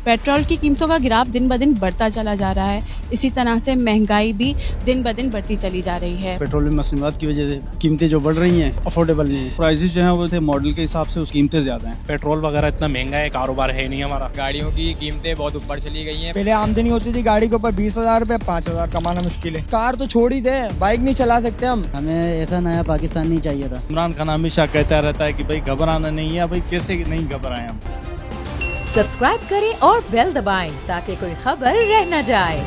Petrol की कीमतों का गिराफ दिन ब दिन बढ़ता चला जा रहा है। इसी तरह से महंगाई भी दिन ब दिन बढ़ती चली जा रही है। पेट्रोलियम मसनूआत की वजह से कीमतें जो बढ़ रही हैं अफोर्डेबल नहीं है। प्राइसेस जो हैं वो थे मॉडल के हिसाब से, उस कीमतें ज्यादा हैं। पेट्रोल वगैरह इतना महंगा है, कारोबार है नहीं हमारा। गाड़ियों की कीमतें बहुत ऊपर चली गई हैं। पहले आमदनी होती थी गाड़ी के ऊपर 20,000 रुपए, 5,000 कमाना मुश्किल है। कार तो छोड़ ही दे, बाइक नहीं चला सकते हम। हमें ऐसा नया पाकिस्तान नहीं चाहिए था। इमरान खान हमेशा कहता रहता है कि भाई घबराना नहीं है। भाई कैसे नहीं घबराए हम। सब्सक्राइब करें और बेल दबाएं ताकि कोई खबर रह न जाए।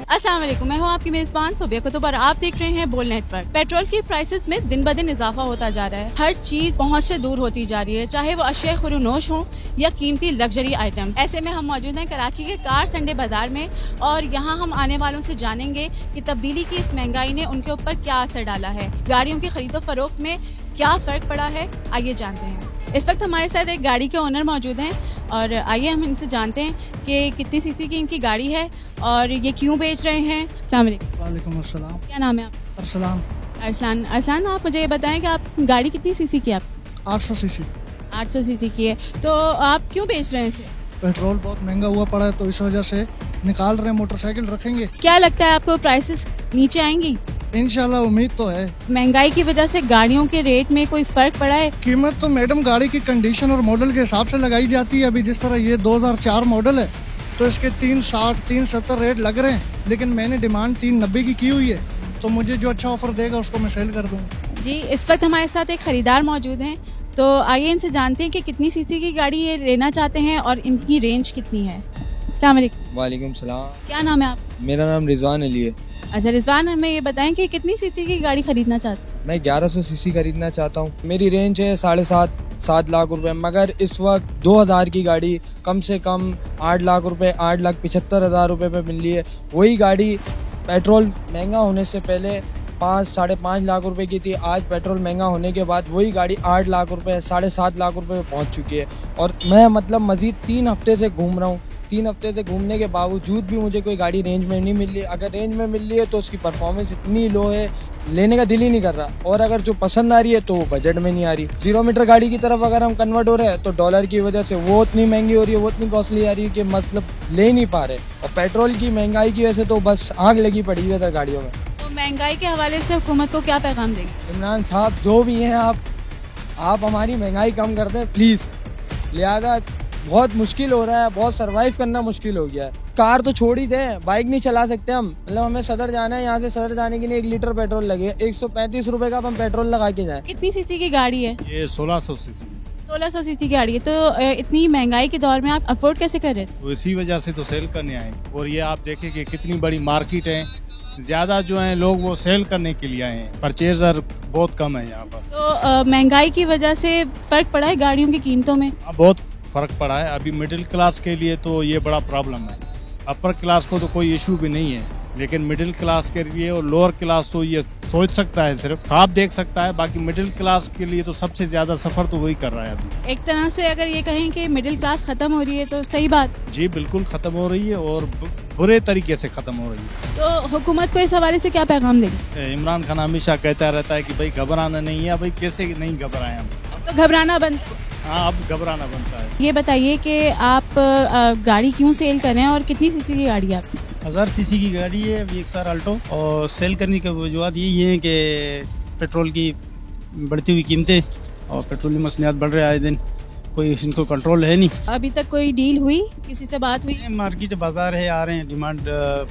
अस्सलाम वालेकुम, मैं हूं आपकी मेजबान सोबिया कुतुब और आप देख रहे हैं बोल नेटवर्क। पेट्रोल की प्राइसेस में दिन ब दिन इजाफा होता जा रहा है। हर चीज पहुंच से दूर होती जा रही है, चाहे वो अशय खुरूनोश हो या कीमती लग्जरी आइटम। ऐसे में हम मौजूद हैं कराची के कार संडे बाजार में और यहाँ हम आने वालों से जानेंगे कि तब्दीली की इस महंगाई ने उनके ऊपर क्या असर डाला है, गाड़ियों की खरीदो फरोख्त में क्या फर्क पड़ा है। आइए जानते हैं। इस वक्त हमारे साथ एक गाड़ी के ओनर मौजूद हैं और आइए हम इनसे जानते हैं कि कितनी सीसी की इनकी गाड़ी है और ये क्यों बेच रहे हैं। अस्सलाम वालेकुम। वालेकुम अस्सलाम। क्या नाम है आप? अस्सलाम। अरसलान, आप मुझे ये बताएं कि आप गाड़ी कितनी सीसी की है? आप 800 सीसी। 800 सीसी की है, तो आप क्यों बेच रहे हैं इसे? पेट्रोल बहुत महंगा हुआ पड़ा है तो इस वजह से निकाल रहे हैं। मोटरसाइकिल रखेंगे। क्या लगता है आपको प्राइसेस नीचे आएंगी? इंशाल्लाह उम्मीद तो है। महंगाई की वजह से गाड़ियों के रेट में कोई फर्क पड़ा है? कीमत तो मैडम गाड़ी की कंडीशन और मॉडल के हिसाब से लगाई जाती है। अभी जिस तरह ये 2004 मॉडल है तो इसके 360 370 रेट लग रहे हैं, लेकिन मैंने डिमांड 390 की हुई है, तो मुझे जो अच्छा ऑफर देगा उसको मैं सेल कर दूंगा। जी, इस वक्त हमारे साथ एक खरीदार मौजूद हैं, तो आइए इनसे जानते हैं कि कितनी सीसी की गाड़ी ये लेना चाहते हैं और इनकी रेंज कितनी है। अस्सलाम वालेकुम। वालेकुम सलाम। क्या नाम है आप? मेरा नाम रिजवान अली है। अच्छा रिजवान, हमें ये बताएं कि कितनी सीसी की गाड़ी खरीदना चाहते हैं? मैं 1100 सीसी खरीदना चाहता हूँ। मेरी रेंज है 7.5-7 लाख रुपए, मगर इस वक्त 2000 की गाड़ी कम से कम 8 लाख रुपए, 8,75,000 रुपए पे मिल रही है। वही गाड़ी पेट्रोल महंगा होने से पहले 5-5.5 लाख रुपए की थी। आज पेट्रोल महंगा होने के बाद वही गाड़ी 8 लाख रुपए, 7.5 लाख रुपए पे पहुंच चुकी है। और मैं मजीद 3 हफ्ते से घूम रहा हूँ। 3 हफ्ते से घूमने के बावजूद भी मुझे कोई गाड़ी रेंज में नहीं मिल रही। अगर रेंज में मिल रही है तो उसकी परफॉर्मेंस इतनी लो है, लेने का दिल ही नहीं कर रहा। और अगर जो पसंद आ रही है तो वो बजट में नहीं आ रही। 0 मीटर गाड़ी की तरफ अगर हम कन्वर्ट हो रहे हैं तो डॉलर की वजह से वो उतनी महंगी हो रही है, वो इतनी कॉस्टली आ रही है कि मतलब ले नहीं पा रहे। और पेट्रोल की महंगाई की वजह से तो बस आग लगी पड़ी हुई है गाड़ियों में। तो महंगाई के हवाले से हुकूमत को क्या पैगाम देंगे? इमरान साहब जो भी हैं, आप हमारी महंगाई कम कर दें प्लीज। लिहाजा बहुत मुश्किल हो रहा है, बहुत सरवाइव करना मुश्किल हो गया है। कार तो छोड़ ही दे, बाइक नहीं चला सकते हम। मतलब हमें सदर जाना है, यहाँ से सदर जाने के लिए 1 लीटर पेट्रोल लगे, 135 रुपए का हम पेट्रोल लगा के जाए। कितनी सीसी की गाड़ी है? ये 1600 सीसी। 1600 सीसी की गाड़ी है, तो इतनी महंगाई के दौर में आप अफोर्ड कैसे कर रहे थे? इसी वजह से तो सेल करने आए। और ये आप देखें कि कितनी बड़ी मार्केट है, ज्यादा जो है लोग वो सेल करने के लिए आए हैं। परचेजर बहुत कम है यहाँ पर। तो महंगाई की वजह से फर्क पड़ा है गाड़ियों की कीमतों में? बहुत फर्क पड़ा है। अभी मिडिल क्लास के लिए तो ये बड़ा प्रॉब्लम है। अपर क्लास को तो कोई इशू भी नहीं है, लेकिन मिडिल क्लास के लिए और लोअर क्लास तो ये सोच सकता है, सिर्फ ख्वाब देख सकता है। बाकी मिडिल क्लास के लिए तो सबसे ज्यादा सफर तो वही कर रहा है अभी। एक तरह से अगर ये कहें कि मिडिल क्लास खत्म हो रही है तो सही बात? जी बिल्कुल खत्म हो रही है और बुरे तरीके से खत्म हो रही है। तो हुकूमत को इस हवाले से क्या पैगाम देंगे? इमरान खान हमेशा कहता रहता है कि भाई घबराना नहीं है। भाई कैसे नहीं घबराए हम। तो घबराना बंद। हाँ, अब घबराना बनता है। ये बताइए कि आप गाड़ी क्यों सेल कर रहे हैं और कितनी सीसी की गाड़ी है आपकी? 1000 सीसी की गाड़ी है VXR अल्टो। और सेल करने की वजूहत यही है कि पेट्रोल की बढ़ती हुई कीमतें और पेट्रोलियम मसनूआत बढ़ रहे हैं आए दिन, कोई इनको कंट्रोल है नहीं। अभी तक कोई डील हुई, किसी से बात हुई? मार्केट बाजार है, आ रहे हैं, डिमांड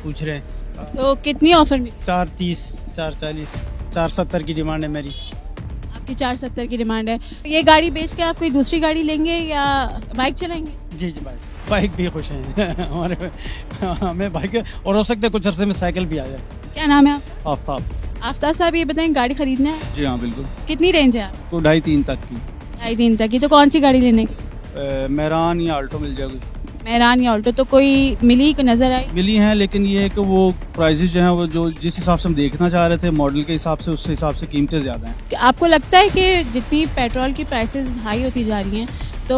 पूछ रहे हैं। तो कितनी ऑफर मिली? 430, 440, 470 की डिमांड है मेरी। आपकी 470 की डिमांड है। ये गाड़ी बेच के आप कोई दूसरी गाड़ी लेंगे या बाइक चलाएंगे? जी बाइक भी खुश हैं हमारे हमें बाइक, और हो सकता है कुछ अरसे में साइकिल भी आ जाए। क्या नाम है आपका? आफ्ताब। आफ्ताब साहब, ये बताएं गाड़ी खरीदना है? जी हाँ बिल्कुल। कितनी रेंज है आपको? 2.5-3 तक की। 2.5-3 तक की। तो कौन सी गाड़ी लेने की? मेहरान या अल्टो मिल जाएगी। मेहरान या ऑल्टो, तो कोई मिली, कोई नजर आई? मिली हैं, लेकिन ये है कि वो प्राइसेस जो हैं वो जो जिस हिसाब से हम देखना चाह रहे थे मॉडल के हिसाब से, उस हिसाब से कीमतें ज्यादा हैं। आपको लगता है कि जितनी पेट्रोल की प्राइसेस हाई होती जा रही हैं तो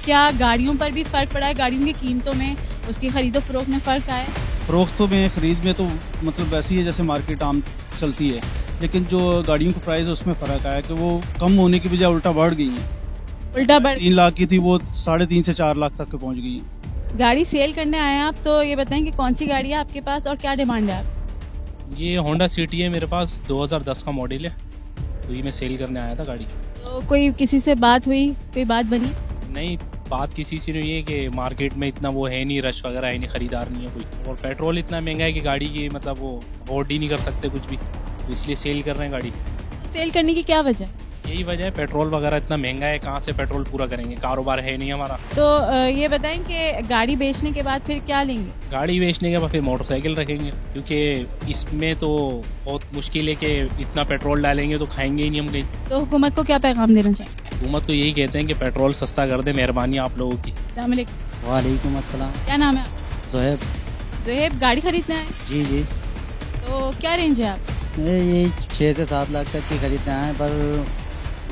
क्या गाड़ियों पर भी फर्क पड़ा है? गाड़ियों की कीमतों में, उसकी खरीदो फरोख्त में फर्क आया? फरोख्तों में, खरीद में तो मतलब वैसी है जैसे मार्केट आम चलती है, लेकिन जो गाड़ियों का प्राइस है उसमें फ़र्क आया कि वो कम होने की बजाय उल्टा बढ़ गई हैं। उल्टा बढ़ 3 लाख की थी वो 3.5 से 4 लाख तक के पहुंच गई हैं। गाड़ी सेल करने आए हैं आप, तो ये बताएं कि कौन सी गाड़ी है आपके पास और क्या डिमांड है आप? ये होंडा सिटी है मेरे पास, 2010 का मॉडल है, तो ये मैं सेल करने आया था गाड़ी। तो कोई किसी से बात हुई, कोई बात बनी? नहीं, बात किसी से नहीं है कि मार्केट में इतना वो है नहीं, रश वगैरह है नहीं, खरीदार नहीं है कोई, और पेट्रोल इतना महंगा है कि गाड़ी की मतलब वो अफोर्ड ही नहीं कर सकते कुछ भी, तो इसलिए सेल कर रहे हैं गाड़ी। सेल करने की क्या वजह? यही वजह है, पेट्रोल वगैरह इतना महंगा है, कहाँ से पेट्रोल पूरा करेंगे, कारोबार है नहीं हमारा। तो ये बताएं कि गाड़ी बेचने के बाद फिर क्या लेंगे? गाड़ी बेचने के बाद फिर मोटरसाइकिल रखेंगे, क्योंकि इसमें तो बहुत मुश्किल है कि इतना पेट्रोल डालेंगे तो खाएंगे ही नहीं हम कहीं। तो हुकूमत को क्या पैगाम देना चाहिए? हुकूमत को यही कहते हैं कि पेट्रोल सस्ता कर दे, मेहरबानी आप लोगों की। अस्सलाम वालेकुम। वालेकुम अस्सलाम। क्या नाम है आपका? जोहेब। जोहेब, गाड़ी खरीदना है? जी जी, तो क्या रेंज है आप? यही 6 से 7 लाख तक की खरीदते हैं, पर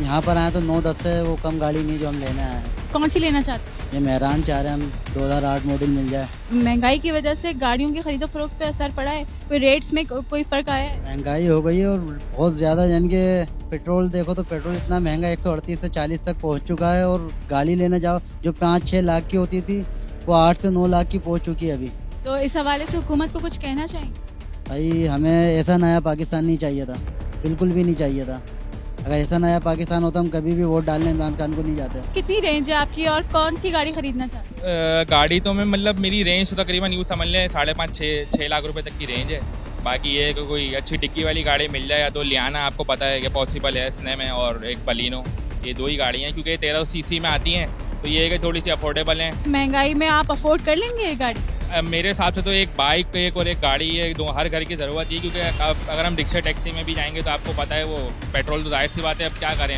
यहाँ पर आए तो 9-10 से वो कम गाड़ी नहीं जो हम लेने आए हैं। कौन सी लेना चाहते हैं? ये मेहरान चाह रहे हैं हम 2008 मॉडल मिल जाए। महंगाई की वजह से गाड़ियों की खरीदो फरोख्त पे असर पड़ा है? कोई रेट्स में कोई फर्क आया है? महंगाई हो गई है और बहुत ज़्यादा, यानी कि पेट्रोल देखो तो पेट्रोल इतना महंगा 138 से 40 तक पहुँच चुका है, और गाड़ी लेने जाओ जो 5-6 लाख की होती थी वो 8 से 9 लाख की पहुँच चुकी है अभी। तो इस हवाले से हुकूमत को कुछ कहना चाहिए? भाई हमें ऐसा नया पाकिस्तान नहीं चाहिए था, बिल्कुल भी नहीं चाहिए था। अगर ऐसा नया पाकिस्तान होता हम कभी भी वोट डालने इमरान खान को नहीं जाते। कितनी रेंज है आपकी और कौन सी गाड़ी खरीदना चाहते हैं? गाड़ी तो मैं मतलब मेरी रेंज तो तकरीबन यूँ समझ लें 5.5-6 लाख रुपए तक की रेंज है। बाकी ये कि कोई अच्छी डिग्गी वाली गाड़ी मिल जाए, या तो लियाना आपको पता है कि पॉसिबल है इसने में, और एक बलिनो, ये 2 ही गाड़ियाँ हैं क्योंकि 1300 सीसी में आती हैं, तो ये है कि थोड़ी सी अफोर्डेबल हैं। महंगाई में आप अफोर्ड कर लेंगे ये गाड़ी? मेरे हिसाब से तो एक बाइक, एक और एक गाड़ी है, दो हर घर की ज़रूरत है, क्योंकि अगर हम रिक्शा टैक्सी में भी जाएंगे तो आपको पता है वो पेट्रोल तो जाहिर सी बात है, अब क्या करें,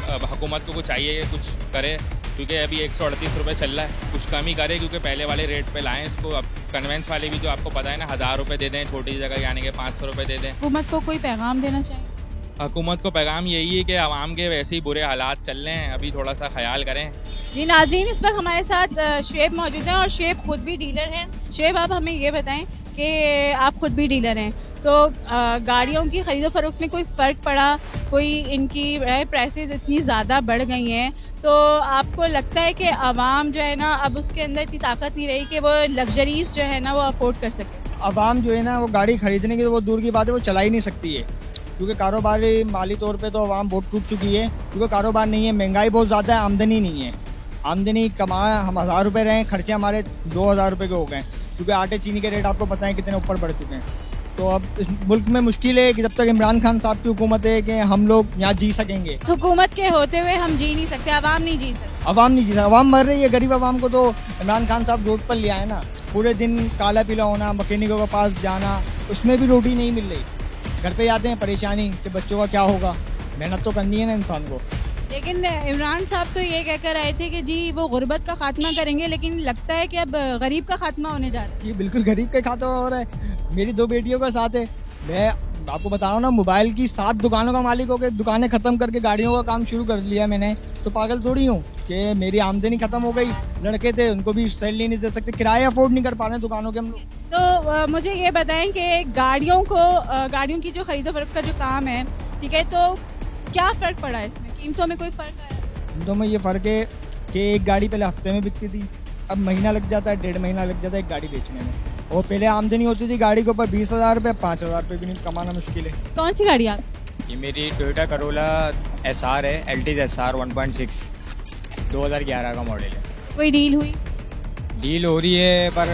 अब हुकूमत को कुछ चाहिए कुछ करे, क्योंकि अभी 138 रुपये चल रहा है, कुछ कम ही करे, क्योंकि पहले वाले रेट पे लाएं इसको। अब कन्वेंस वाले भी जो आपको पता है ना 1000 रुपये दे दें छोटी जगह, यानी कि 500 रुपये दे दें। हुकूमत को कोई पैगाम देना चाहिए? हुकूमत को पैगाम यही है कि आवाम के वैसे ही बुरे हालात चल रहे हैं, अभी थोड़ा सा ख्याल करें। जी नाज़रीन, इस वक्त हमारे साथ शेब मौजूद हैं और शेब खुद भी डीलर हैं। शेब, आप हमें ये बताएं कि आप खुद भी डीलर हैं, तो गाड़ियों की खरीदो फरोख्त में कोई फ़र्क पड़ा? कोई इनकी प्राइसेस इतनी ज़्यादा बढ़ गई हैं, तो आपको लगता है कि आवाम जो है ना अब उसके अंदर इतनी ताकत नहीं रही कि वो लग्जरीज जो है ना वो अफोर्ड कर सके? आवाम जो है ना वो गाड़ी खरीदने की तो वो दूर की बात है, वो चला ही नहीं सकती है, क्योंकि कारोबारी माली तौर पे तो आवाम बहुत टूट चुकी है, क्योंकि कारोबार नहीं है, महंगाई बहुत ज़्यादा है, आमदनी नहीं है। आमदनी कमा हम 1000 रुपये रहे, खर्चे हमारे 2000 रुपये के हो गए, क्योंकि आटे चीनी के रेट आपको पता है कितने ऊपर बढ़ चुके हैं। तो अब इस मुल्क में मुश्किल है कि जब तक इमरान खान साहब की हुकूमत है कि हम लोग यहाँ जी सकेंगे। हुकूमत के होते हुए हम जी नहीं सकते, आवाम नहीं जी सकते। आवाम नहीं जी सकती, आवाम मर रही है। गरीब आवाम को तो इमरान खान साहब रोड पर लिया है ना, पूरे दिन काला पीला होना, मैकेनिकों के पास जाना, उसमें भी रोटी नहीं मिल रही। घर पे आते हैं परेशानी कि बच्चों का क्या होगा, मेहनत तो करनी है ना इंसान को। लेकिन इमरान साहब तो ये कहकर आए थे कि जी वो गुर्बत का खात्मा करेंगे, लेकिन लगता है कि अब गरीब का खात्मा होने जा रहा है। ये बिल्कुल गरीब का खात्मा हो रहा है। मेरी 2 बेटियों का साथ है, मैं आपको बता रहा हूँ ना, मोबाइल की 7 दुकानों का मालिक हो गए, दुकानें खत्म करके गाड़ियों का काम शुरू कर लिया मैंने, तो पागल थोड़ी हूँ कि मेरी आमदनी खत्म हो गई। लड़के थे उनको भी सैलरी नहीं दे सकते, किराया अफोर्ड नहीं कर पा रहे दुकानों के हम लोग। तो मुझे ये बताएं कि गाड़ियों की जो खरीदो फरोख्त का जो काम है, ठीक है, तो क्या फ़र्क पड़ा है इसमें? कीमतों में कोई फ़र्क आया? कीमतों में ये फ़र्क है कि एक गाड़ी पहले हफ्ते में बिकती थी, अब महीना लग जाता है, 1.5 महीना लग जाता है एक गाड़ी बेचने में। और पहले आमदनी होती थी गाड़ी के ऊपर 20,000 रुपये, 5,000 रुपये भी नहीं कमाना मुश्किल है। कौन सी गाड़ी आप? ये मेरी टोयोटा करोला SR है, एल्टिज SR 1.6 2011 का मॉडल है। कोई डील हुई? डील हो रही है, पर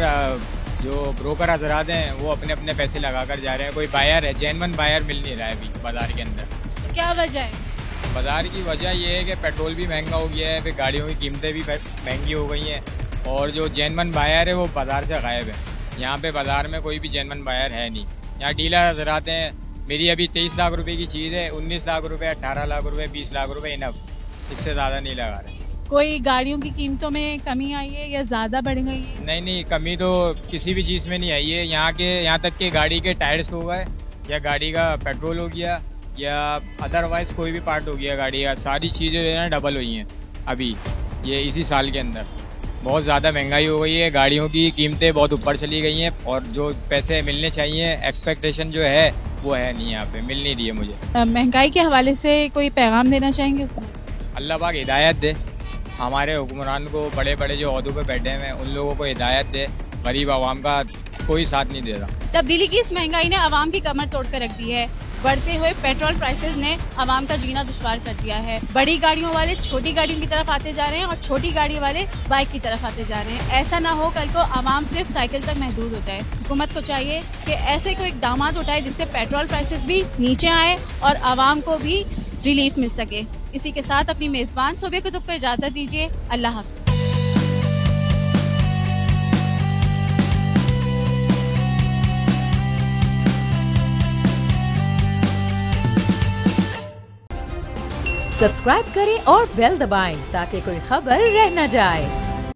जो ब्रोकर हजरात हैं वो अपने अपने पैसे लगा कर जा रहे हैं। कोई बायर है, जेन्युइन बायर मिल नहीं रहा है अभी बाजार के अंदर। तो क्या वजह है? बाजार की वजह ये है कि पेट्रोल भी महंगा हो गया है, फिर गाड़ियों की कीमतें भी महंगी हो गई हैं, और जो जेन्युइन बायर है वो बाजार से गायब है। यहाँ पे बाजार में कोई भी जेन्युइन बायर है नहीं। यहाँ डीलर हजरात हैं, मेरी अभी 23 लाख रुपए की चीज़ है, 19 लाख रुपए, 18 लाख रुपए, 20 लाख रुपए इनफ, इससे ज़्यादा नहीं लगा रहे। कोई गाड़ियों की कीमतों में कमी आई है या ज़्यादा बढ़ गई है? नहीं, कमी तो किसी भी चीज़ में नहीं आई है। यहाँ तक कि गाड़ी के टायर्स हो गए, या गाड़ी का पेट्रोल हो गया, या अदरवाइज कोई भी पार्ट हो गया गाड़ी का, सारी चीज़ें जो है ना डबल हुई हैं अभी ये इसी साल के अंदर। बहुत ज़्यादा महंगाई हो गई है, गाड़ियों की कीमतें बहुत ऊपर चली गई हैं, और जो पैसे मिलने चाहिए एक्सपेक्टेशन जो है वो है नहीं, यहाँ पे मिल नहीं रही है मुझे। महंगाई के हवाले से कोई पैगाम देना चाहेंगे? अल्लाह पाक हिदायत दे, हमारे हुक्मरान को, बड़े बड़े जो ओहदों पे बैठे हैं उन लोगों को हिदायत दे, गरीब आवाम का कोई साथ नहीं दे रहा। तब्दीली की इस महंगाई ने आवाम की कमर तोड़ कर रख दी है। बढ़ते हुए पेट्रोल प्राइसेस ने आवाम का जीना दुश्वार कर दिया है। बड़ी गाड़ियों वाले छोटी गाड़ियों की तरफ आते जा रहे हैं और छोटी गाड़ी वाले बाइक की तरफ आते जा रहे हैं। ऐसा ना हो कल को आवाम सिर्फ साइकिल तक महदूद हो जाए। हुकूमत को चाहिए कि ऐसे कोई इकदाम उठाए जिससे पेट्रोल प्राइसेस भी नीचे आए और आवाम को भी रिलीफ मिल सके। इसी के साथ अपनी मेजबान सोबिया कुतुब को इजाजत दीजिए। अल्लाह हाफ़िज़। सब्सक्राइब करें और बेल दबाएं ताकि कोई खबर रह न जाए।